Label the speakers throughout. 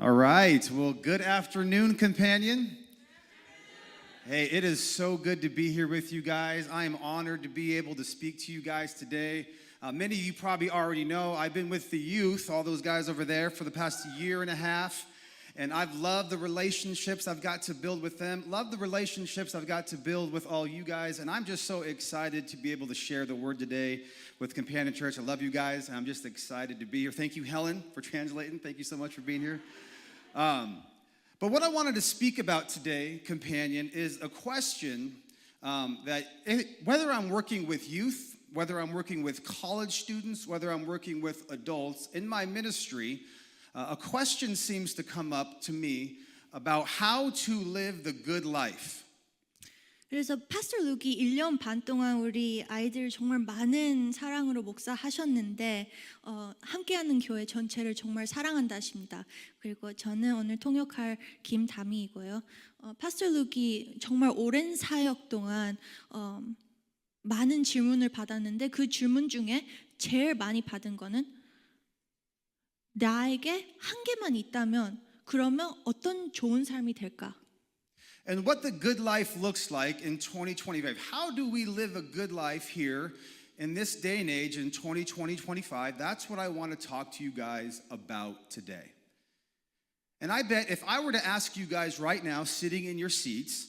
Speaker 1: All right. Well, good afternoon, companion. Hey, it is so good to be here with you guys. I am honored to be able to speak to you guys today. Many of you probably already know I've been with the youth, all those guys over there, for the past year and a half. And I've loved the relationships I've got to build with them, love the relationships I've got to build with all you guys. And I'm just so excited to be able to share the word today with Companion Church. I love you guys. And I'm just excited to be here. Thank you, Helen, for translating. Thank you so much for being here. But what I wanted to speak about today, Companion, is a question whether I'm working with youth, whether I'm working with college students, whether I'm working with adults, in my ministry, a question seems to come up to me about how to live the good life.
Speaker 2: 그래서 파스터 룩이 1년 반 동안 우리 아이들 정말 많은 사랑으로 목사하셨는데 함께하는 교회 전체를 정말 사랑한다 하십니다. 그리고 저는 오늘 통역할 김다미이고요. 파스터 룩이 정말 오랜 사역 동안 많은 질문을 받았는데 그 질문 중에 제일 많이 받은 거는 나에게 한 개만 있다면 그러면 어떤 좋은 삶이 될까?
Speaker 1: And what the good life looks like in 2025. How do we live a good life here in this day and age in 2025? That's what I want to talk to you guys about today. And I bet if I were to ask you guys right now, sitting in your seats,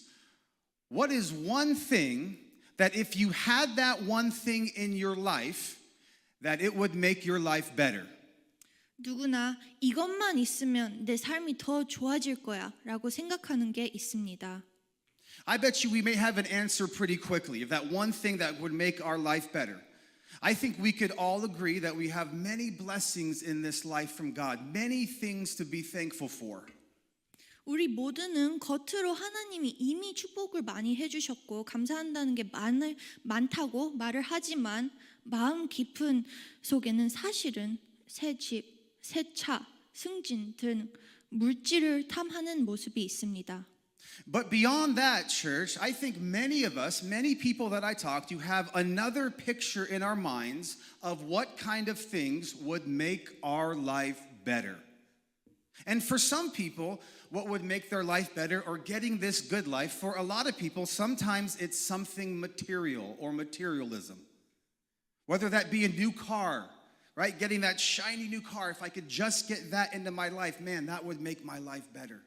Speaker 1: what is one thing that if you had that one thing in your life, that it would make your life better?
Speaker 2: 누구나 이것만 있으면 내 삶이 더 좋아질 거야 라고 생각하는 게 있습니다.
Speaker 1: I bet you we may have an answer pretty quickly of that one thing that would make our life better. I think we could all agree that we have many blessings in this life from God, many things to be thankful for.
Speaker 2: 우리 모두는 겉으로 하나님이 이미 축복을 많이 해주셨고 감사한다는 게 많다고 말을 하지만 마음 깊은 속에는 사실은 새 집, 새 차, 승진 등 물질을 탐하는 모습이 있습니다.
Speaker 1: But beyond that, church, I think many of us, many people that I talk to have another picture in our minds of what kind of things would make our life better. And for some people, what would make their life better or getting this good life, for a lot of people, sometimes it's something material or materialism. Whether that be a new car, right? Getting that shiny new car, if I could just get that into my life, man, that would make my life better.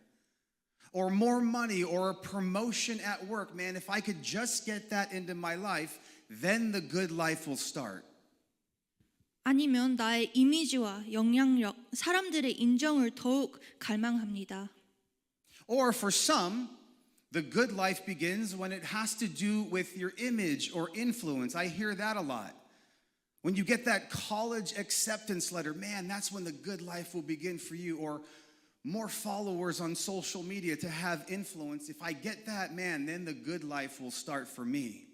Speaker 1: Or more money or a promotion at work, man, if I could just get that into my life, then the good life will start.
Speaker 2: 아니면 나의 이미지와 영향력, 사람들의 인정을 더욱 갈망합니다.
Speaker 1: Or for some, the good life begins when it has to do with your image or influence. I hear that a lot. When you get that college acceptance letter, man, that's when the good life will begin for you. Or more followers on social media to have influence. If I get that, man, then the good life will start for me.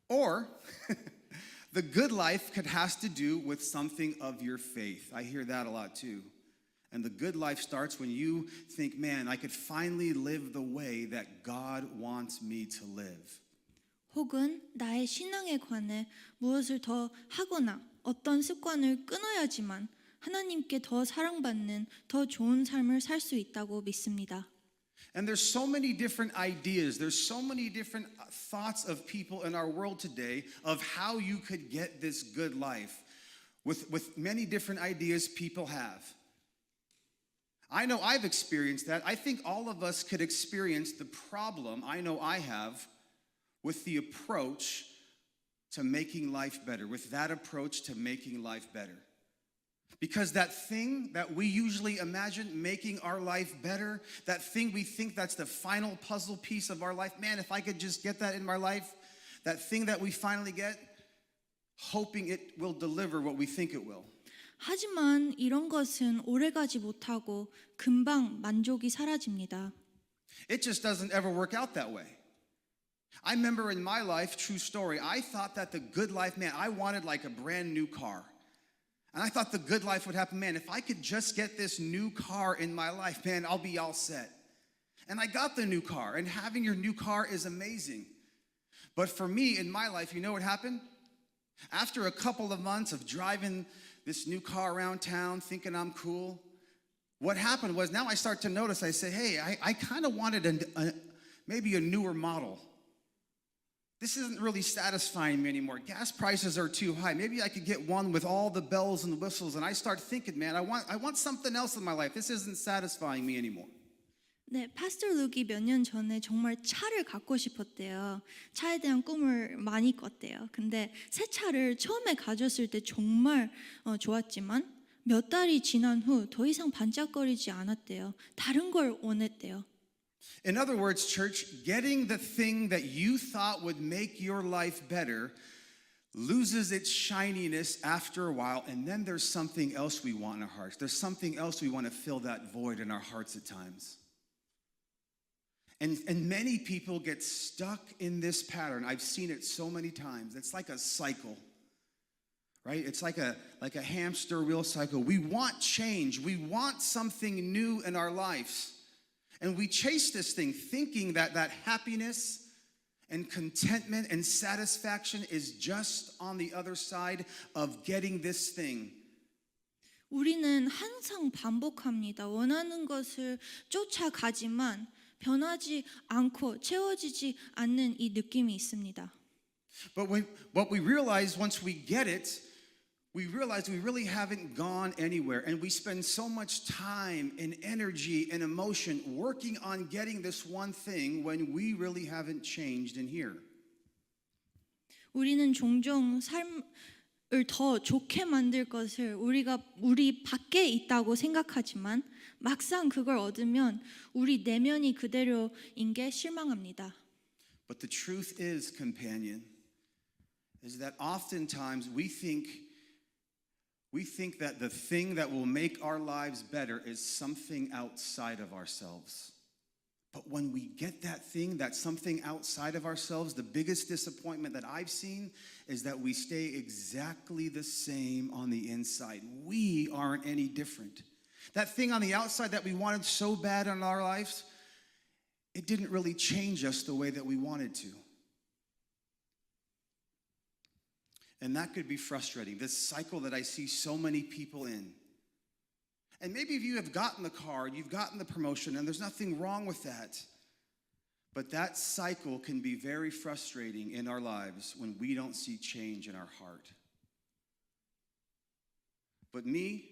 Speaker 1: Or the good life has to do with something of your faith. I hear that a lot too. And the good life starts when you think, man, I could finally live the way that God wants me to live.
Speaker 2: 혹은 나의 신앙에 관해 무엇을 더 하거나 어떤 습관을 끊어야지만 하나님께 더 사랑받는 더 좋은 삶을 살 수 있다고 믿습니다.
Speaker 1: And there's so many different ideas, there's so many different thoughts of people in our world today of how you could get this good life with many different ideas people have. I know I've experienced that. I think all of us could experience the problem I know I have with the approach to making life better, with that approach to making life better. Because that thing that we usually imagine making our life better, that thing we think that's the final puzzle piece of our life, man, if I could just get that in my life, that thing that we finally get, hoping it will deliver what we think it will.
Speaker 2: 하지만 이런 것은 오래가지 못하고 금방 만족이 사라집니다.
Speaker 1: It just doesn't ever work out that way. I remember in my life, true story, I thought that the good life, man, I wanted like a brand new car. And I thought the good life would happen, man, if I could just get this new car in my life, man, I'll be all set. And I got the new car, and having your new car is amazing. But for me, in my life, you know what happened? After a couple of months of driving this new car around town thinking I'm cool. What happened was now I start to notice, I say, hey, I kind of wanted maybe a newer model. This isn't really satisfying me anymore. Gas prices are too high. Maybe I could get one with all the bells and whistles. And I start thinking, man, I want something else in my life. This isn't satisfying me anymore.
Speaker 2: 네, 파스터 룩이 몇 년 전에 정말 차를 갖고 싶었대요. 차에 대한 꿈을 많이 꿨대요. 근데 새 차를 처음에 가졌을 때 정말 좋았지만 몇 달이 지난 후 더 이상 반짝거리지 않았대요. 다른 걸 원했대요.
Speaker 1: In other words, church, getting the thing that you thought would make your life better loses its shininess after a while, and then there's something else we want in our hearts. There's something else we want to fill that void in our hearts at times. And many people get stuck in this pattern. I've seen it so many times. It's like a cycle, right? It's like a hamster wheel cycle. We want change. We want something new in our lives. And we chase this thing thinking that happiness and contentment and satisfaction is just on the other side of getting this thing.
Speaker 2: 우리는 항상 반복합니다. 원하는 것을 쫓아가지만 변하지 않고 채워지지 않는 이 느낌이 있습니다.
Speaker 1: But what we realize once we get it, we realize we really haven't gone anywhere. And we spend so much time and energy and emotion working on getting this one thing when we really haven't changed in here.
Speaker 2: 우리는 종종 삶을 더 좋게 만들 것을 우리 밖에 있다고 생각하지만 막상 그걸 얻으면 우리 내면이 그대로인 게 실망합니다.
Speaker 1: But the truth is, companion, is that oftentimes we think that the thing that will make our lives better is something outside of ourselves. But when we get that thing, that something outside of ourselves, the biggest disappointment that I've seen is that we stay exactly the same on the inside. We aren't any different. That thing on the outside that we wanted so bad in our lives, it didn't really change us the way that we wanted to. And that could be frustrating, this cycle that I see so many people in. And maybe if you have gotten the car, you've gotten the promotion, and there's nothing wrong with that. But that cycle can be very frustrating in our lives when we don't see change in our heart. But me,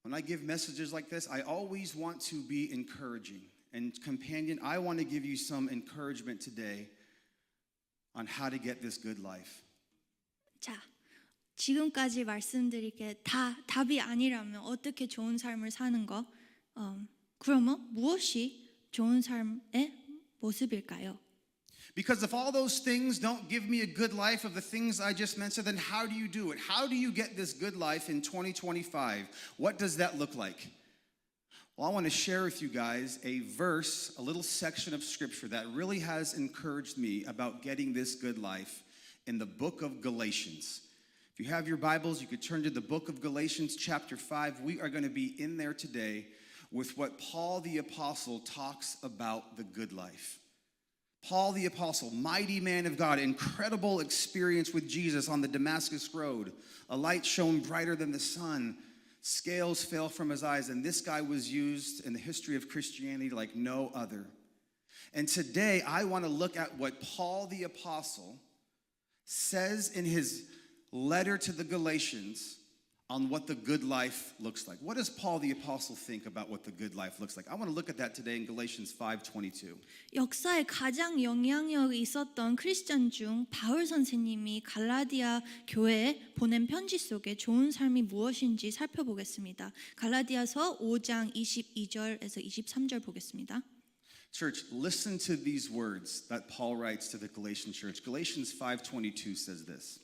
Speaker 1: when I give messages like this, I always want to be encouraging. And companion, I want to give you some encouragement today on how to get this good life.
Speaker 2: 자, 지금까지 말씀드릴 게 다 답이 아니라면 어떻게 좋은 삶을 사는 거? 그러면 무엇이 좋은 삶의 모습일까요?
Speaker 1: Because if all those things don't give me a good life of the things I just mentioned, then how do you do it? How do you get this good life in 2025? What does that look like? Well, I want to share with you guys a verse, a little section of scripture that really has encouraged me about getting this good life in the book of Galatians. If you have your Bibles, you could turn to the book of Galatians chapter 5. We are going to be in there today with what Paul the Apostle talks about the good life. Paul the Apostle, mighty man of God, incredible experience with Jesus on the Damascus Road. A light shone brighter than the sun. Scales fell from his eyes, and this guy was used in the history of Christianity like no other. And today, I want to look at what Paul the Apostle says in his letter to the Galatians on what the good life looks like. What does Paul the Apostle think about what the good life looks like? I want to look at that today in Galatians 5:22.
Speaker 2: 역사에 가장 영향력이 있었던 크리스천 중 바울 선생님이 갈라디아 교회에 보낸 편지 속에 좋은 삶이 무엇인지 살펴보겠습니다. 갈라디아서 5장 22절에서 23절 보겠습니다.
Speaker 1: Church, listen to these words that Paul writes to the Galatian church. Galatians 5:22 says this.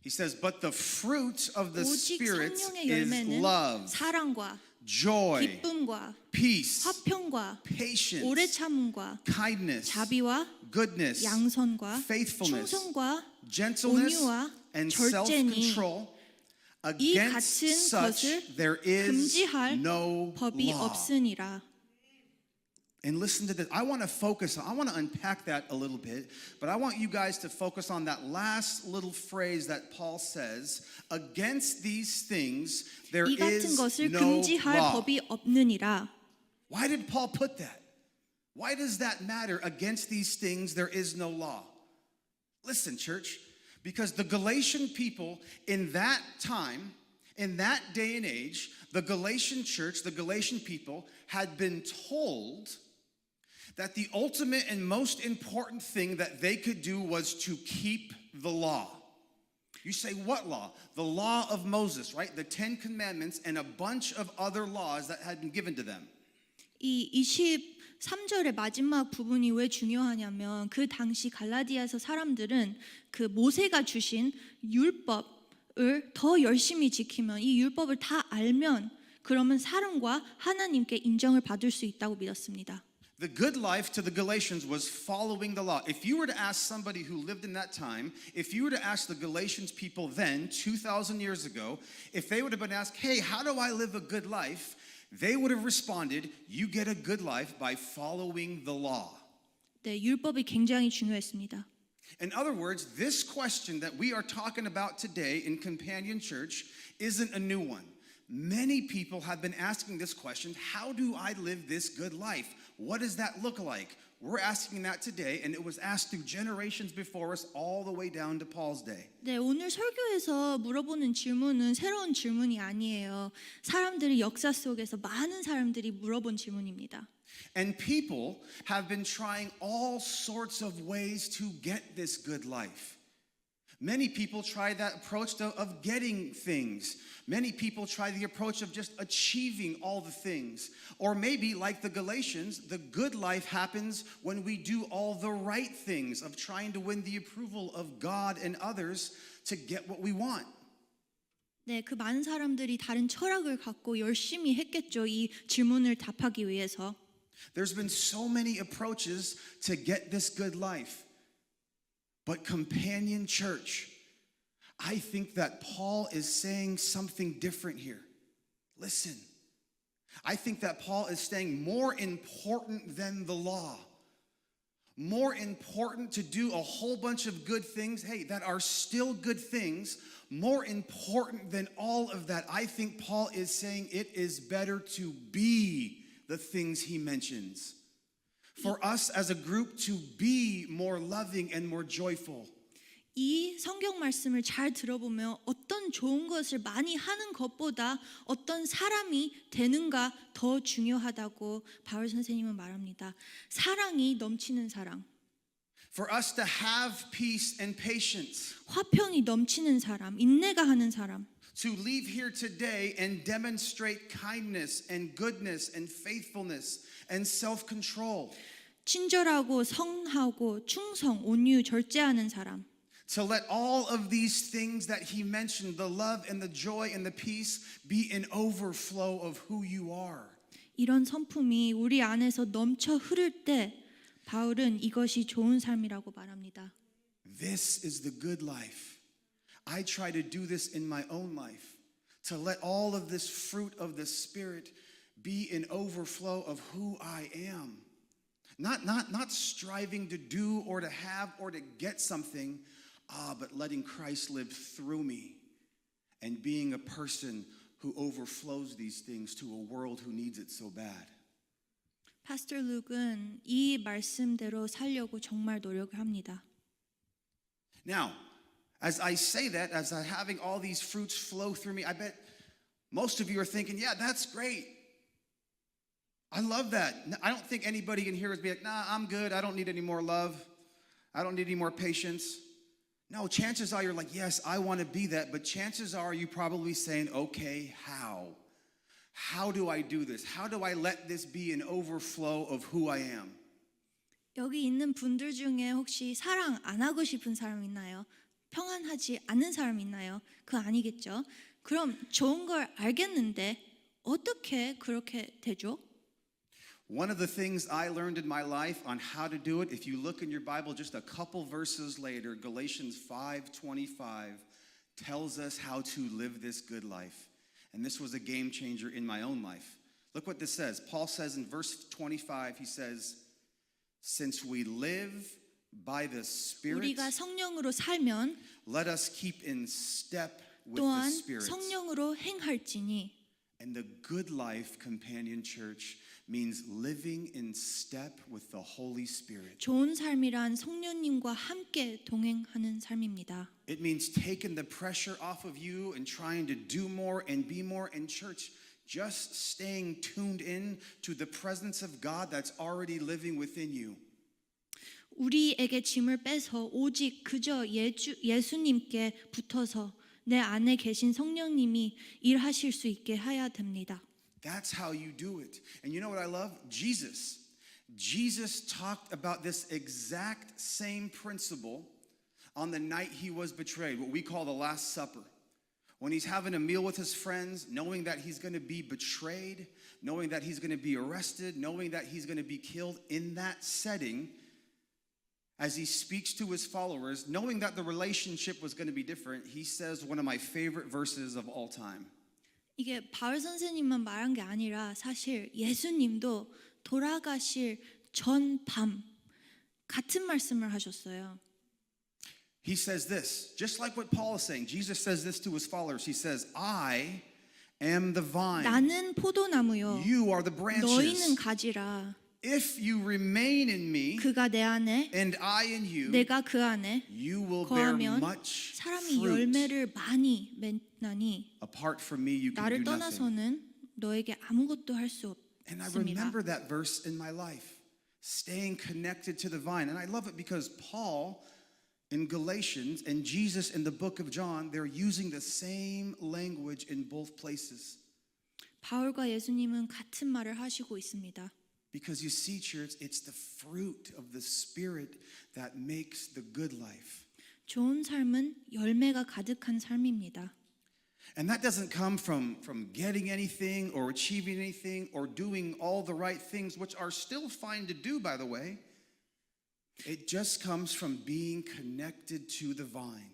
Speaker 1: He says, but the fruit of the
Speaker 2: 오직
Speaker 1: Spirit
Speaker 2: 성령의
Speaker 1: is
Speaker 2: 열매는
Speaker 1: love,
Speaker 2: 사랑과
Speaker 1: joy,
Speaker 2: 기쁨과
Speaker 1: peace,
Speaker 2: 화평과
Speaker 1: patience,
Speaker 2: 오래 참음과
Speaker 1: kindness,
Speaker 2: 자비와
Speaker 1: goodness,
Speaker 2: 양선과
Speaker 1: faithfulness,
Speaker 2: 충성과
Speaker 1: gentleness,
Speaker 2: 온유와
Speaker 1: and
Speaker 2: 절제니
Speaker 1: self-control.
Speaker 2: 이
Speaker 1: Against
Speaker 2: 같은
Speaker 1: such
Speaker 2: 것을
Speaker 1: there is
Speaker 2: 금지할
Speaker 1: no
Speaker 2: 법이
Speaker 1: law.
Speaker 2: 없으니라.
Speaker 1: And listen to this. I want to unpack that a little bit, but I want you guys to focus on that last little phrase that Paul says, against these things there
Speaker 2: 이 같은
Speaker 1: is
Speaker 2: 것을
Speaker 1: no
Speaker 2: 금지할
Speaker 1: law.
Speaker 2: 법이 없느니라.
Speaker 1: Why did Paul put that? Why does that matter? Against these things there is no law. Listen, church, because the Galatian people in that time, in that day and age, the Galatian church, the Galatian people had been told that the ultimate and most important thing that they could do was to keep the law. You say, what law? The law of Moses, right? The 10 Commandments and a bunch of other laws that had been given to them.
Speaker 2: 이 23절의 마지막 부분이 왜 중요하냐면 그 당시 갈라디아서 사람들은 그 모세가 주신 율법을 더 열심히 지키면 이 율법을 다 알면 그러면 사람과 하나님께 인정을 받을 수 있다고 믿었습니다.
Speaker 1: The good life to the Galatians was following the law. If you were to ask somebody who lived in that time, if you were to ask the Galatians people then, 2,000 years ago, if they would have been asked, hey, how do I live a good life? They would have responded, you get a good life by following the law.
Speaker 2: 네, 율법이 굉장히 중요했습니다.
Speaker 1: In other words, this question that we are talking about today in Companion Church isn't a new one. Many people have been asking this question, how do I live this good life? What does that look like? We're asking that today, and it was asked through generations before us all the way down to Paul's day.
Speaker 2: 네, 오늘 설교에서 물어보는 질문은 새로운 질문이 아니에요. 사람들이 역사 속에서 많은 사람들이 물어본 질문입니다.
Speaker 1: And people have been trying all sorts of ways to get this good life. Many people try that approach of getting things. Many people try the approach of just achieving all the things. Or maybe, like the Galatians, the good life happens when we do all the right things, of trying to win the approval of God and others to get what we want.
Speaker 2: 네, 그 많은 사람들이 다른 철학을 갖고 열심히 했겠죠. 이 질문을 답하기 위해서.
Speaker 1: There's been so many approaches to get this good life. But Companion Church, I think that Paul is saying something different here. Listen, I think that Paul is saying more important than the law, more important to do a whole bunch of good things, hey, that are still good things, more important than all of that. I think Paul is saying it is better to be the things he mentions. For us as a group to be more loving and more joyful.
Speaker 2: 이 성경 말씀을 잘 들어보면 어떤 좋은 것을 많이 하는 것보다 어떤 사람이 되는가 더 중요하다고 바울 선생님은 말합니다. 사랑이 넘치는 사랑.
Speaker 1: For us to have peace and patience.
Speaker 2: 화평이 넘치는 사람, 인내가 하는 사람.
Speaker 1: To leave here today and demonstrate kindness and goodness and faithfulness and self-control.
Speaker 2: 친절하고 성하고 충성, 온유, 절제하는 사람.
Speaker 1: To let all of these things that he mentioned, the love and the joy and the peace, be an overflow of who you are.
Speaker 2: 이런 성품이 우리 안에서 넘쳐 흐를 때 바울은 이것이 좋은 삶이라고 말합니다.
Speaker 1: This is the good life. I try to do this in my own life, to let all of this fruit of the Spirit be an overflow of who I am. Not striving to do or to have or to get something, but letting Christ live through me and being a person who overflows these things to a world who needs it so bad.
Speaker 2: 파스터 룩은 이 말씀대로 살려고 정말 노력을 합니다.
Speaker 1: Now, as I say that, as I'm having all these fruits flow through me, I bet most of you are thinking, yeah, that's great. I love that. I don't think anybody in here would be like, nah, I'm good. I don't need any more love. I don't need any more patience. No, chances are you're like, yes, I want to be that. But chances are you probably saying, okay, how? How do I do this? How do I let this be an overflow of who I am?
Speaker 2: 여기 있는 분들 중에 혹시 사랑 안 하고 싶은 사람 있나요? 평안하지 않는 사람 있나요? 그거 아니겠죠? 그럼 좋은 걸 알겠는데 어떻게 그렇게 되죠?
Speaker 1: One of the things I learned in my life on how to do it, if you look in your Bible just a couple verses later, Galatians 5:25 tells us how to live this good life. And this was a game changer in my own life. Look what this says. Paul says in verse 25, he says, since we live by the Spirit,
Speaker 2: 우리가 성령으로 살면
Speaker 1: let us keep in step with the
Speaker 2: 또한
Speaker 1: Spirit.
Speaker 2: 성령으로 행할지니.
Speaker 1: And the good life, Companion Church, means living in step with the Holy Spirit.
Speaker 2: 좋은 삶이란 성령님과 함께 동행하는 삶입니다.
Speaker 1: It means taking the pressure off of you and trying to do more and be more in church. Just staying tuned in to the presence of God that's already living within you.
Speaker 2: 우리에게 짐을 빼서 오직 그저 예수님께 붙어서 내 안에 계신 성령님이 일하실 수 있게 해야 됩니다.
Speaker 1: That's how you do it. And you know what I love? Jesus talked about this exact same principle on the night he was betrayed, what we call the Last Supper. When he's having a meal with his friends, knowing that he's going to be betrayed, knowing that he's going to be arrested, knowing that he's going to be killed in that setting, as he speaks to his followers, knowing that the relationship was going to be different, he says one of my favorite verses of all time.
Speaker 2: 이게 바울 선생님만 말한 게 아니라 사실 예수님도 돌아가실 전밤 같은 말씀을 하셨어요.
Speaker 1: He says this, just like what Paul is saying. Jesus says this to his followers. He says, I am the vine.
Speaker 2: 나는 포도나무요.
Speaker 1: You are the branches.
Speaker 2: 너희는 가지라.
Speaker 1: If you remain in me
Speaker 2: 그가 내 안에
Speaker 1: and I in you,
Speaker 2: 내가 그 안에
Speaker 1: you will bear
Speaker 2: 거하면
Speaker 1: much
Speaker 2: 사람이
Speaker 1: fruit.
Speaker 2: 열매를 많이 맺나니
Speaker 1: Apart from me, you can
Speaker 2: 나를
Speaker 1: do nothing.
Speaker 2: 떠나서는 너에게 아무것도 할 수
Speaker 1: And I
Speaker 2: 없습니다.
Speaker 1: remember that verse in my life, staying connected to the vine. And I love it because Paul in Galatians and Jesus in the book of John, they're using the same language in both places.
Speaker 2: 바울과 예수님은 같은 말을 하시고 있습니다.
Speaker 1: Because you see, church, it's the fruit of the Spirit that makes the good life.
Speaker 2: 좋은 삶은 열매가 가득한 삶입니다.
Speaker 1: And that doesn't come from getting anything or achieving anything or doing all the right things, which are still fine to do, by the way. It just comes from being connected to the vine.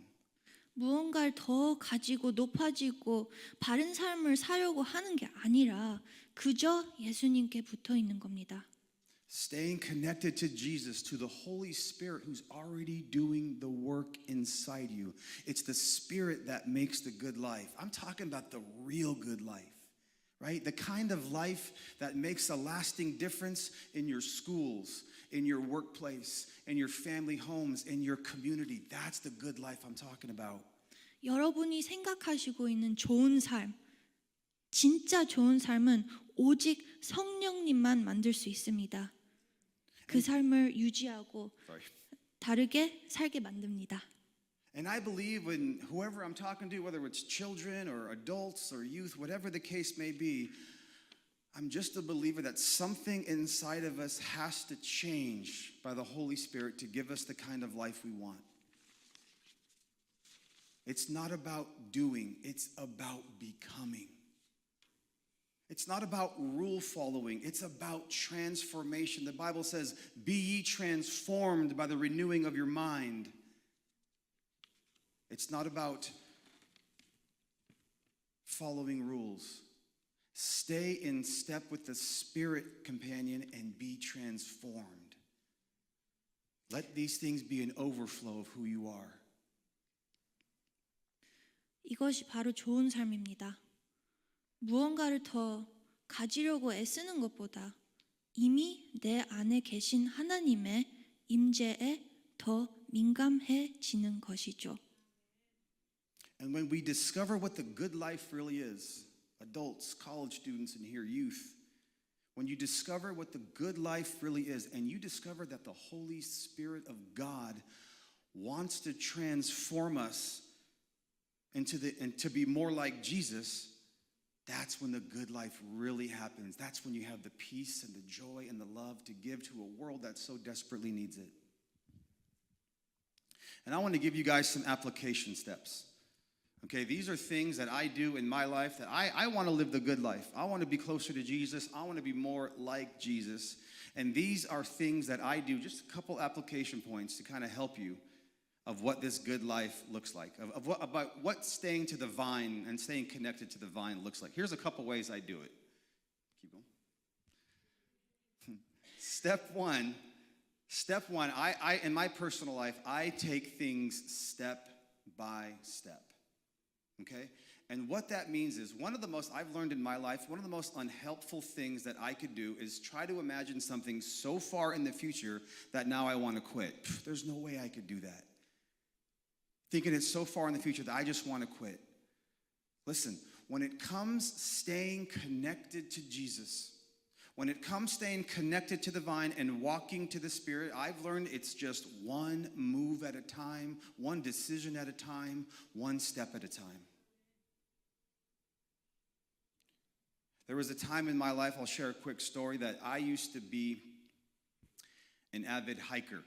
Speaker 2: 무언가를 더 가지고 높아지고 바른 삶을 사려고 하는 게 아니라 그저 예수님께 붙어 있는 겁니다.
Speaker 1: Staying connected to Jesus, to the Holy Spirit who's already doing the work inside you. It's the Spirit that makes the good life. I'm talking about the real good life, right? The kind of life that makes a lasting difference in your schools, in your workplace, in your family homes, in your community. That's the good life I'm talking about.
Speaker 2: 여러분이 생각하시고 있는 좋은 삶, 진짜 좋은 삶은 오직 성령님만 만들 수 있습니다. 그 삶을 유지하고 다르게 살게 만듭니다.
Speaker 1: And I believe when whoever I'm talking to, whether it's children or adults or youth, whatever the case may be, I'm just a believer that something inside of us has to change by the Holy Spirit to give us the kind of life we want. It's not about doing, it's about becoming. It's not about rule following, it's about transformation. The Bible says, be ye transformed by the renewing of your mind. It's not about following rules. Stay in step with the Spirit, companion, and be transformed. Let these things be an overflow of who you are.
Speaker 2: 이것이 바로 좋은 삶입니다. 무언가를 더 가지려고 애쓰는 것보다 이미 내 안에 계신 하나님의 임재에 더 민감해지는 것이죠.
Speaker 1: And when we discover what the good life really is, adults, college students in here, youth, when you discover what the good life really is, and you discover that the Holy Spirit of God wants to transform us and to be more like Jesus, that's when the good life really happens. That's when you have the peace and the joy and the love to give to a world that so desperately needs it. And I want to give you guys some application steps. Okay, these are things that I do in my life that I want to live the good life. I want to be closer to Jesus. I want to be more like Jesus. And these are things that I do, just a couple application points to kind of help you of what this good life looks like, about what staying to the vine and staying connected to the vine looks like. Here's a couple ways I do it. Keep going. Step one, in my personal life, I take things step by step. Okay? And what that means is I've learned in my life, one of the most unhelpful things that I could do is try to imagine something so far in the future that now I want to quit. There's no way I could do that. Thinking it's so far in the future that I just want to quit. Listen, when it comes staying connected to Jesus, when it comes staying connected to the vine and walking to the Spirit, I've learned it's just one move at a time, one decision at a time, one step at a time. There was a time in my life, I'll share a quick story, that I used to be an avid hiker.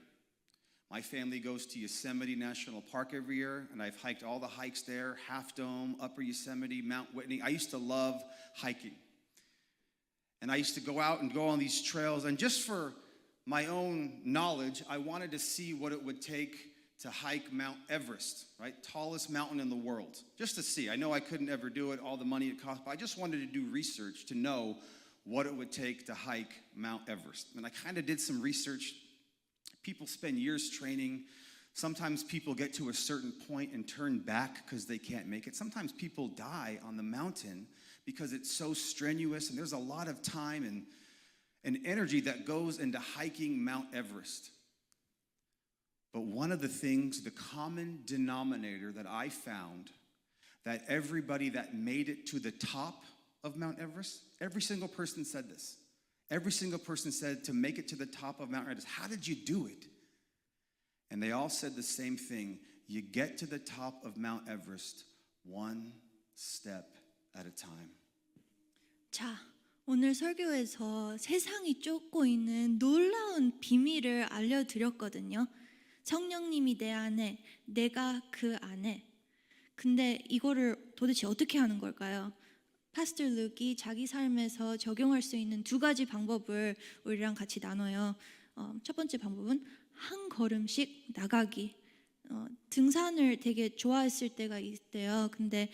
Speaker 1: My family goes to Yosemite National Park every year, and I've hiked all the hikes there, Half Dome, Upper Yosemite, Mount Whitney. I used to love hiking. And I used to go out and go on these trails, and just for my own knowledge, I wanted to see what it would take to hike Mount Everest, right? Tallest mountain in the world, just to see. I know I couldn't ever do it, all the money it cost, but I just wanted to do research to know what it would take to hike Mount Everest. And I kind of did some research. People spend years training. Sometimes people get to a certain point and turn back because they can't make it. Sometimes people die on the mountain because it's so strenuous, and there's a lot of time and energy that goes into hiking Mount Everest. But one of the things, the common denominator that I found, that everybody that made it to the top of Mount Everest, every single person said this. Every single person said to make it to the top of Mount Everest, how did you do it? And they all said the same thing. You get to the top of Mount Everest one step at a time.
Speaker 2: 자, 오늘 설교에서 세상이 쫓고 있는 놀라운 비밀을 알려드렸거든요. 성령님이 내 안에, 내가 그 안에. 근데 이거를 도대체 어떻게 하는 걸까요? 파스터 룩이 자기 삶에서 적용할 수 있는 두 가지 방법을 우리랑 같이 나눠요. 첫 번째 방법은 한 걸음씩 나가기. 등산을 되게 좋아했을 때가 있대요. 근데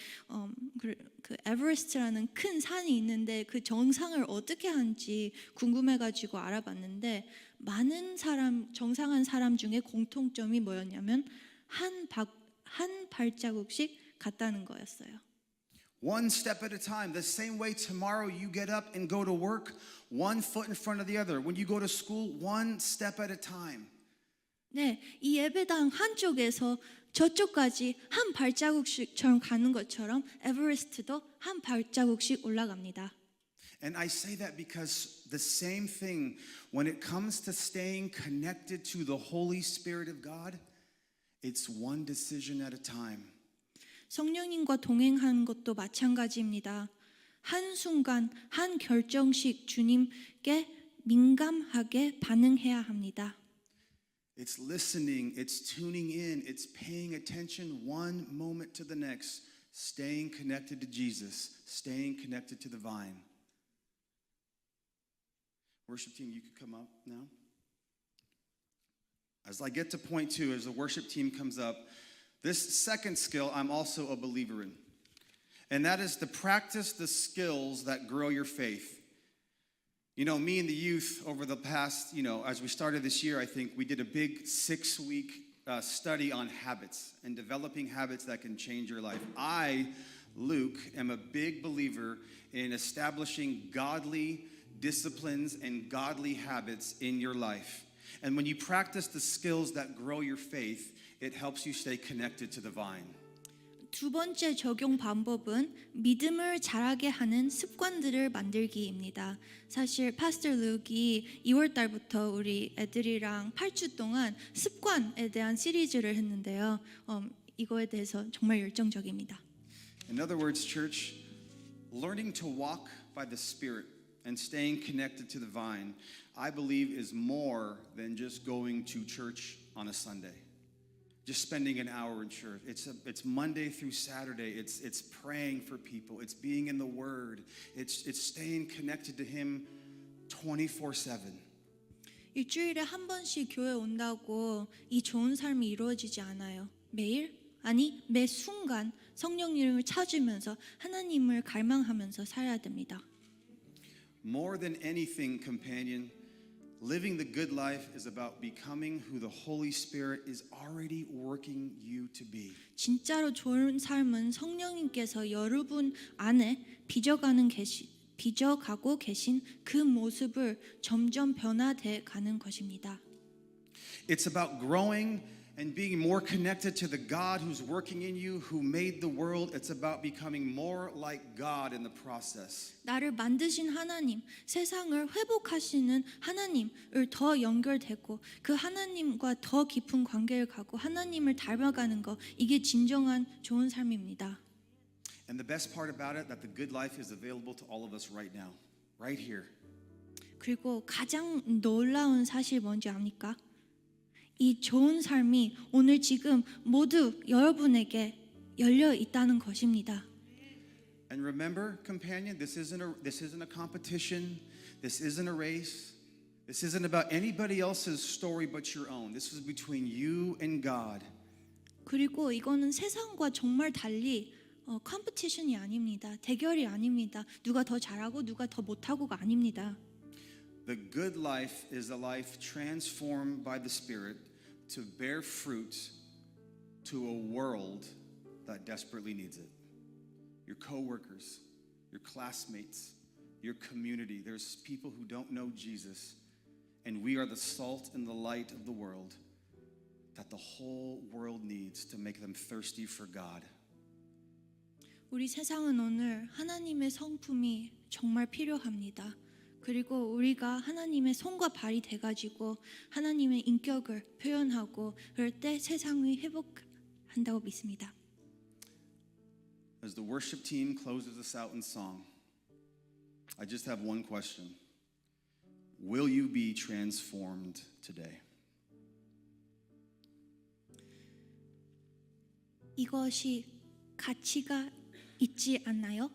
Speaker 2: 그 에베레스트라는 큰 산이 있는데 그 정상을 어떻게 하는지 궁금해가지고 알아봤는데 많은 사람, 정상한 사람 중에 공통점이 뭐였냐면 한 발자국씩 갔다는 거였어요.
Speaker 1: One step at a time. The same way tomorrow you get up and go to work, one foot in front of the other. When you go to school, one step at a time.
Speaker 2: 네, 이 예배당 한쪽에서 저쪽까지 한 발자국씩처럼 가는 것처럼 에베레스트도 한 발자국씩 올라갑니다.
Speaker 1: And I say that because the same thing, when it comes to staying connected to the Holy Spirit of God, it's one decision at a time.
Speaker 2: 성령님과 동행하는 것도 마찬가지입니다. 한순간, 한 결정씩 주님께 민감하게 반응해야 합니다.
Speaker 1: It's listening, it's tuning in, it's paying attention one moment to the next, staying connected to Jesus, staying connected to the vine. Worship team, you could come up now. As I get to point two, as the worship team comes up, this second skill I'm also a believer in. And that is to practice the skills that grow your faith. You know, me and the youth over the past, as we started this year, I think we did a big 6-week study on habits and developing habits that can change your life. I, Luke, am a big believer in establishing godly disciplines and godly habits in your life. And when you practice the skills that grow your faith, it helps you stay connected to the vine.
Speaker 2: 두 번째 적용 방법은 믿음을 자라게 하는 습관들을 만들기입니다. 사실 파스터 룩이 2월 달부터 우리 애들이랑 8주 동안 습관에 대한 시리즈를 했는데요. 이거에 대해서 정말 열정적입니다.
Speaker 1: In other words, church, learning to walk by the Spirit and staying connected to the vine, I believe is more than just going to church on a Sunday. Just spending an hour in church. It's Monday through Saturday. It's praying for people. It's being in the Word. It's staying connected to Him 24/7.
Speaker 2: 일주일에 한 번씩 교회 온다고 이 좋은 삶이 이루어지지 않아요. 매일? 아니, 매 순간 성령님을 찾으면서 하나님을 갈망하면서 살아야 됩니다.
Speaker 1: More than anything, companion, Living the good life is about becoming who the Holy Spirit is already working you to be.
Speaker 2: 진짜로 좋은 삶은 성령님께서 여러분 안에 빚어가고 계신 그 모습을 점점 변화돼 가는 것입니다.
Speaker 1: It's about growing and being more connected to the God who's working in you, who made the world. It's about becoming more like God in the process.
Speaker 2: 나를 만드신 하나님, 세상을 회복하시는 하나님을 더 연결되고 그 하나님과 더 깊은 관계를 갖고 하나님을 닮아가는 거, 이게 진정한 좋은 삶입니다.
Speaker 1: And the best part about it, that the good life is available to all of us right now, right here.
Speaker 2: 그리고 가장 놀라운 사실 뭔지 압니까? 이 좋은 삶이 오늘 지금 모두 여러분에게 열려 있다는 것입니다.
Speaker 1: And remember, companion, this isn't a competition. This isn't a race. This isn't about anybody else's story but your own. This is between you and God.
Speaker 2: 그리고 이거는 세상과 정말 달리 컴피티션이 아닙니다. 대결이 아닙니다. 누가 더 잘하고 누가 더 못하고가 아닙니다.
Speaker 1: The good life is a life transformed by the Spirit to bear fruit to a world that desperately needs it. Your coworkers, your classmates, your community. There's people who don't know Jesus, and we are the salt and the light of the world that the whole world needs to make them thirsty for God.
Speaker 2: 우리 세상은 오늘 하나님의 성품이 정말 필요합니다. 그리고 우리가 하나님의 손과 발이 돼가지고 하나님의 인격을 표현하고 그럴 때 세상이 회복한다고 믿습니다.
Speaker 1: As the worship team closes us out in song, I just have one question. Will you be transformed today?
Speaker 2: 이것이 가치가 있지 않나요?